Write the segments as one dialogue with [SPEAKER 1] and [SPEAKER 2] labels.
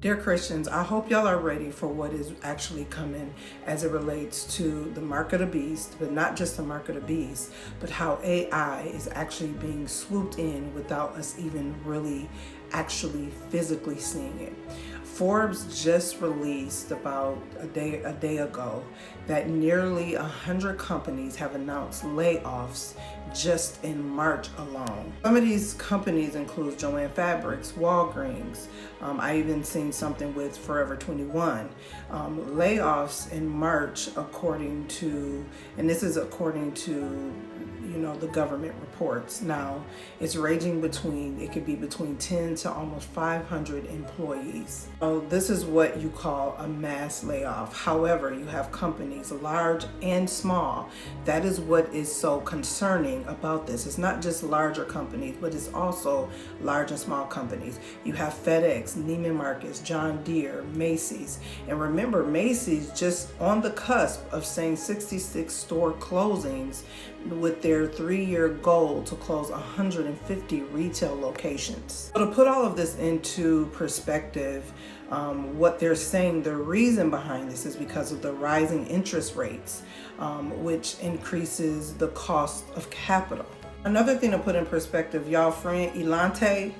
[SPEAKER 1] Dear Christians, I hope y'all are ready for what is actually coming as it relates to the mark of the beast, but not just the mark of the beast, but how AI is actually being swooped in without us even really actually physically seeing it. Forbes just released about a day ago that nearly 100 companies have announced layoffs just in March alone. Some of these companies include Joann Fabrics, Walgreens. I even seen something with Forever 21. Layoffs in March, according to the government reports. Now, it could be between 10 to almost 500 employees. So this is what you call a mass layoff. However, you have companies, large and small. That is what is so concerning about this. It's not just larger companies, but it's also large and small companies. You have FedEx, Neiman Marcus, John Deere, Macy's. And remember, Macy's just on the cusp of saying 66 store closings with their 3-year goal to close 150 retail locations. So to put all of this into perspective, what they're saying, the reason behind this is because of the rising interest rates, which increases the cost of capital. Another thing to put in perspective, y'all friend Elante,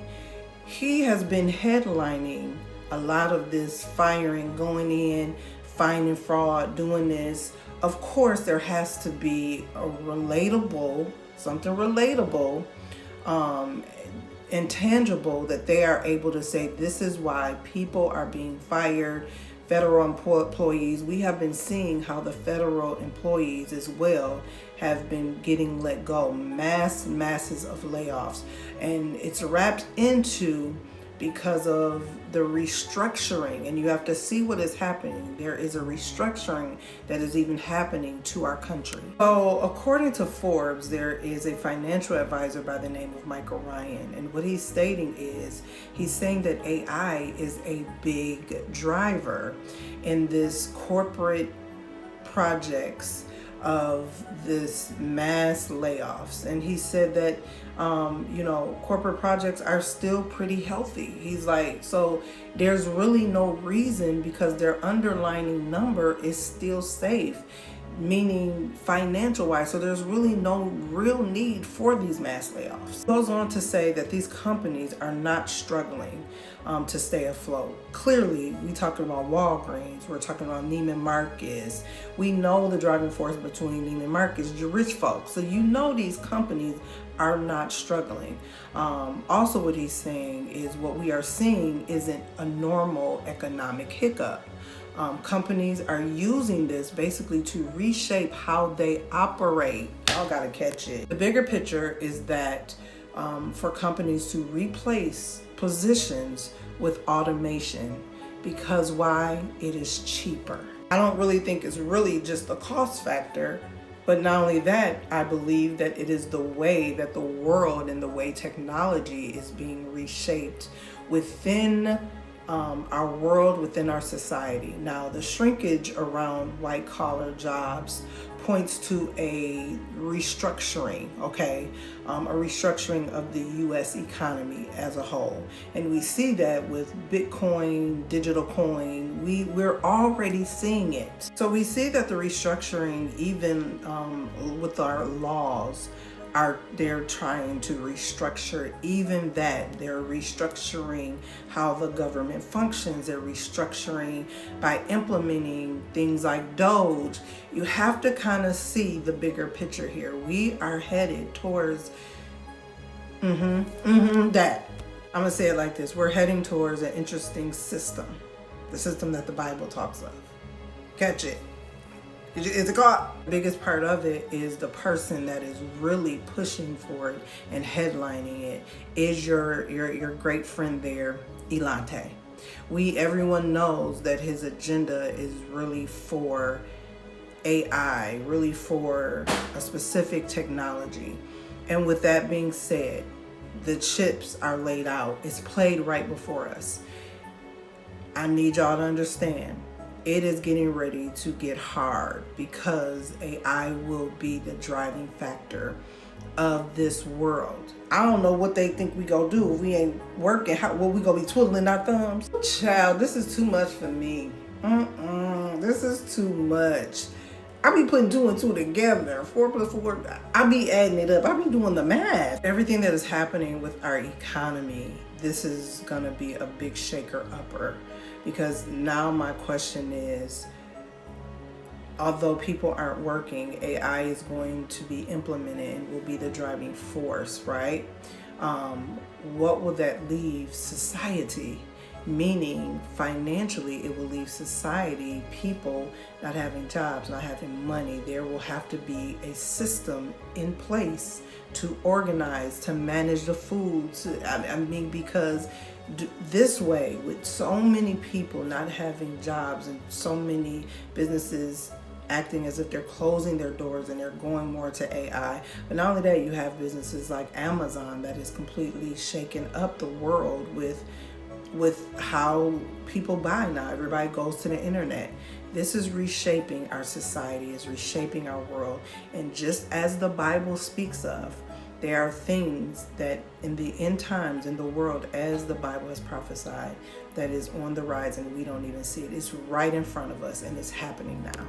[SPEAKER 1] he has been headlining a lot of this firing, going in, finding fraud, doing this. Of course, there has to be something relatable, and tangible that they are able to say, this is why people are being fired. Federal employees, we have been seeing how the federal employees as well have been getting let go. Masses of layoffs. And it's wrapped into because of the restructuring, and you have to see what is happening. There is a restructuring that is even happening to our country. So according to Forbes, there is a financial advisor by the name of Michael Ryan, and what he's stating is, he's saying that AI is a big driver in this corporate projects of this mass layoffs. And he said that corporate projects are still pretty healthy. He's like, so there's really no reason, because their underlying number is still safe, meaning financial wise. So there's really no real need for these mass layoffs. He goes on to say that these companies are not struggling to stay afloat. Clearly, we talking about Walgreens, we're talking about Neiman Marcus. We know the driving force between Neiman Marcus, you're rich folks. So these companies are not struggling. Also, what he's saying is what we are seeing isn't a normal economic hiccup. Companies are using this basically to reshape how they operate. Y'all gotta catch it. The bigger picture is that for companies to replace positions with automation, because why? It is cheaper. I don't really think it's really just a cost factor, but not only that, I believe that it is the way that the world and the way technology is being reshaped within our world, within our society. Now, the shrinkage around white collar jobs points to a restructuring, a restructuring of the U.S. economy as a whole. And we see that with Bitcoin, digital coin, we're already seeing it. So we see that the restructuring, even with our laws, they're trying to restructure even that. They're restructuring how the government functions. They're restructuring by implementing things like Doge. You have to kind of see the bigger picture here. We are headed towards that. I'm gonna say it like this. We're heading towards an interesting system. The system that the Bible talks of. Catch it. Is it caught? The biggest part of it is the person that is really pushing for it and headlining it is your great friend there, Elante. Everyone knows that his agenda is really for AI, really for a specific technology. And with that being said, the chips are laid out. It's played right before us. I need y'all to understand, it is getting ready to get hard, because AI will be the driving factor of this world. I don't know what they think we gonna do if we ain't working. What we gonna be twiddling our thumbs? Child, this is too much for me. This is too much. I be putting 2 and 2 together. 4 plus 4. I be adding it up. I be doing the math. Everything that is happening with our economy, this is gonna be a big shaker upper. Because now my question is, although people aren't working, AI is going to be implemented and will be the driving force, right? What will that leave society? Meaning financially, it will leave society, people not having jobs, not having money. There will have to be a system in place to organize, to manage the food. I mean, because this way, with so many people not having jobs and so many businesses acting as if they're closing their doors and they're going more to AI. But not only that, you have businesses like Amazon that is completely shaking up the world with how people buy now. Everybody goes to the internet. This is reshaping our society, is reshaping our world. And just as the Bible speaks of, there are things that in the end times in the world, as the Bible has prophesied, that is on the rise and we don't even see it. It's right in front of us and it's happening now.